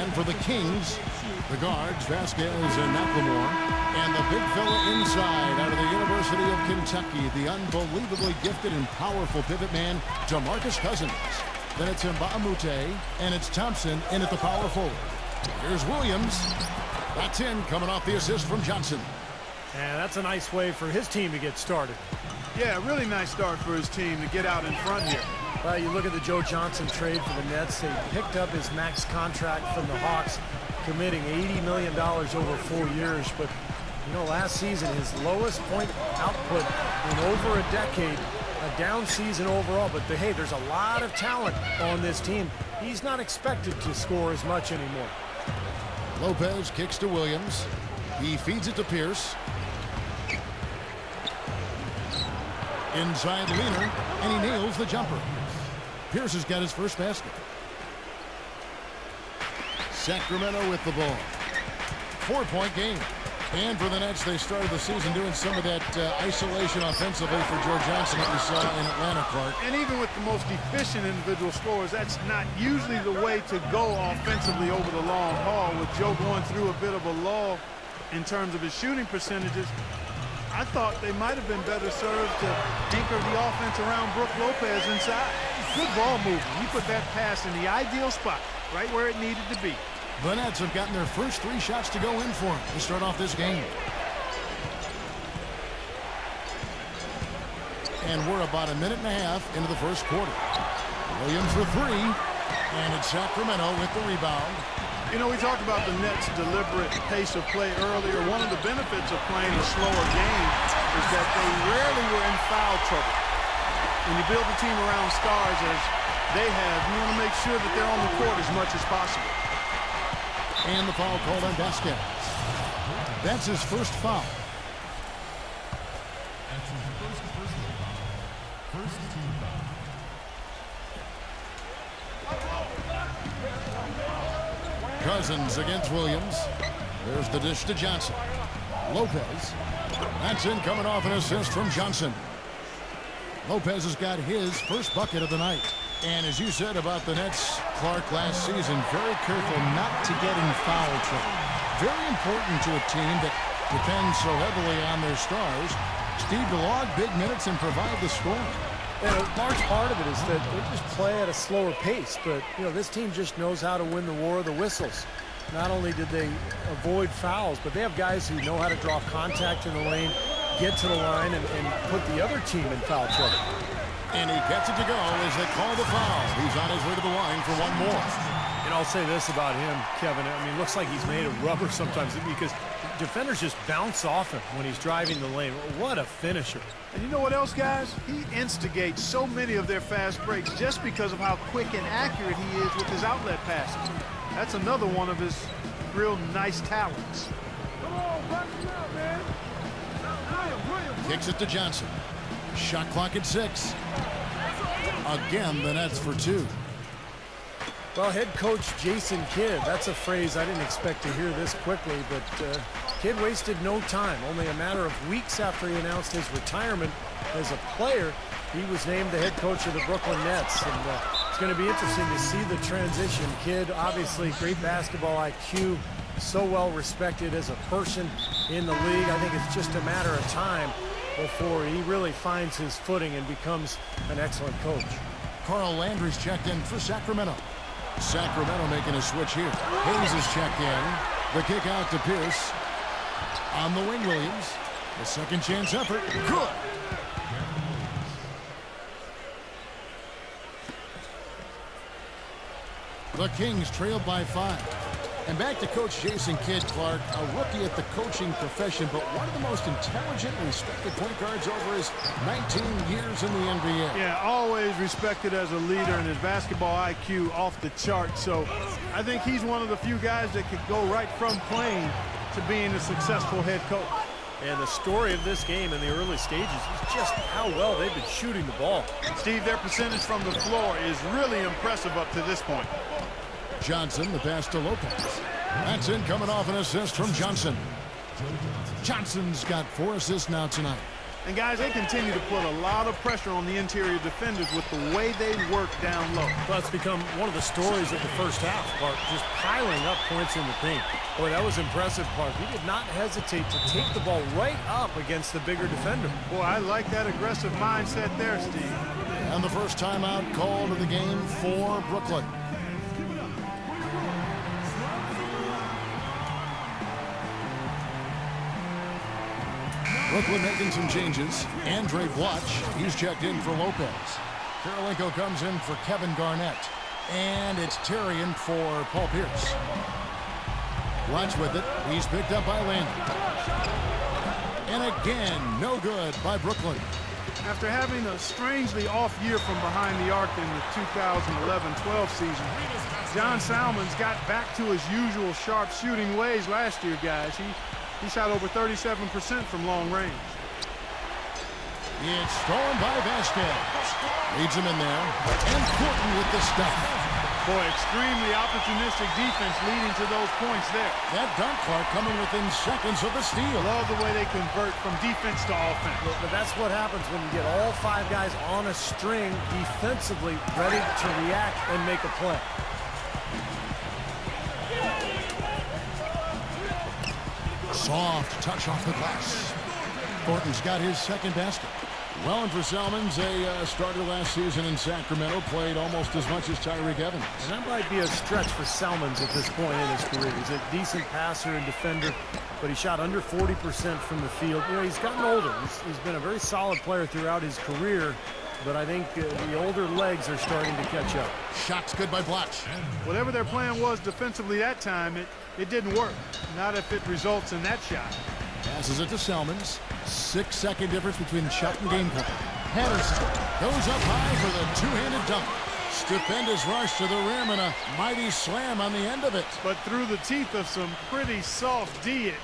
And for the Kings, the guards, Vasquez and McLemore. And the big fella inside out of the University of Kentucky, the unbelievably gifted and powerful pivot man, DeMarcus Cousins. Then it's Mbamute, and it's Thompson in at the power forward. Here's Williams. That's in, coming off the assist from Johnson. And that's a nice way for his team to get started. Yeah, really nice start for his team to get out in front here. Well, you look at the Joe Johnson trade for the Nets. They picked up his max contract from the Hawks, committing $80 million over 4 years. But, you know, last season, his lowest point output in over a decade. A down season overall, but hey, there's a lot of talent on this team. He's not expected to score as much anymore. Lopez kicks to Williams. He feeds it to Pierce. Inside Leaner, and he nails the jumper. Pierce has got his first basket. Sacramento with the ball. 4-point game. And for the Nets, they started the season doing some of that isolation offensively for George Johnson that we saw in Atlanta, Clark. And even with the most efficient individual scorers, that's not usually the way to go offensively over the long haul. With Joe going through a bit of a lull in terms of his shooting percentages, I thought they might have been better served to anchor the offense around Brook Lopez inside. Good ball movement. He put that pass in the ideal spot, right where it needed to be. The Nets have gotten their first 3 shots to go in for him to start off this game. And we're about a minute and a half into the first quarter. Williams for 3, and it's Sacramento with the rebound. You know, we talked about the Nets' deliberate pace of play earlier. One of the benefits of playing a slower game is that they rarely were in foul trouble. When you build a team around stars as they have, you want to make sure that they're on the court as much as possible. And the foul called on Vasquez. That's his first foul. That's his first personal foul. First team foul. Cousins against Williams. There's the dish to Johnson. Lopez. That's in, coming off an assist from Johnson. Lopez has got his first bucket of the night. And as you said about the Nets, Clark, last season, very careful not to get in foul trouble. Very important to a team that depends so heavily on their stars. Steve, to log big minutes and provide the scoring. And a large part of it is that they just play at a slower pace. But, you know, this team just knows how to win the war of the whistles. Not only did they avoid fouls, but they have guys who know how to draw contact in the lane, get to the line, and put the other team in foul trouble. And he gets it to go as they call the foul. He's on his way to the line for one more. And I'll say this about him, Kevin. I mean, it looks like he's made of rubber sometimes because defenders just bounce off him when he's driving the lane. What a finisher. And you know what else, guys? He instigates so many of their fast breaks just because of how quick and accurate he is with his outlet passes. That's another one of his real nice talents. Come on, back it up, man. Kicks it to Johnson. Shot clock at 6. Again, the Nets for 2. Well, head coach Jason Kidd, that's a phrase I didn't expect to hear this quickly, but Kidd wasted no time. Only a matter of weeks after he announced his retirement as a player, he was named the head coach of the Brooklyn Nets. And it's going to be interesting to see the transition. Kidd, obviously, great basketball IQ, so well respected as a person in the league. I think it's just a matter of time before he really finds his footing and becomes an excellent coach. Carl Landry's checked in for Sacramento. Sacramento making a switch here. Hayes is checked in. The kick out to Pierce. On the wing, Williams. The second chance effort. Good. The Kings trailed by 5. And back to Coach Jason Kidd, Clark, a rookie at the coaching profession, but one of the most intelligent and respected point guards over his 19 years in the NBA. Yeah, always respected as a leader, and his basketball IQ off the chart. So I think he's one of the few guys that could go right from playing to being a successful head coach. And the story of this game in the early stages is just how well they've been shooting the ball. Steve, their percentage from the floor is really impressive up to this point. Johnson, the pass to Lopez. That's in, coming off an assist from Johnson. Johnson's got 4 assists now tonight. And guys, they continue to put a lot of pressure on the interior defenders with the way they work down low. Well, it's become one of the stories of the first half, Bart, just piling up points in the paint. Boy, that was impressive, Bart. He did not hesitate to take the ball right up against the bigger defender. Boy, I like that aggressive mindset there, Steve. And the first timeout called of the game for Brooklyn. Brooklyn making some changes. Andre Blatch, he's checked in for Lopez. Karolinko comes in for Kevin Garnett. And it's Terrian for Paul Pierce. Blatch with it. He's picked up by Landry. And again, no good by Brooklyn. After having a strangely off year from behind the arc in the 2011-12 season, John Salmons got back to his usual sharp shooting ways last year, guys. He shot over 37% from long range. It's stolen by Vasquez. Leads him in there. And Thornton with the stuff. Boy, extremely opportunistic defense leading to those points there. That dunk clock coming within seconds of the steal. Love the way they convert from defense to offense. But that's what happens when you get all five guys on a string defensively ready to react and make a play. Soft touch off the glass. Thornton's got his second basket. Well, and for Salmons, a starter last season in Sacramento, played almost as much as Tyreke Evans. And that might be a stretch for Salmons at this point in his career. He's a decent passer and defender, but he shot under 40% from the field. You know, he's gotten older. He's been a very solid player throughout his career, but I think the older legs are starting to catch up. Shots good by Blatch. Whatever their plan was defensively that time, it didn't work. Not if it results in that shot. Passes it to Salmons. 6-second difference between shot and game time. Patterson goes up high for the two-handed dunk. Stupendous rush to the rim and a mighty slam on the end of it. But through the teeth of some pretty soft D, it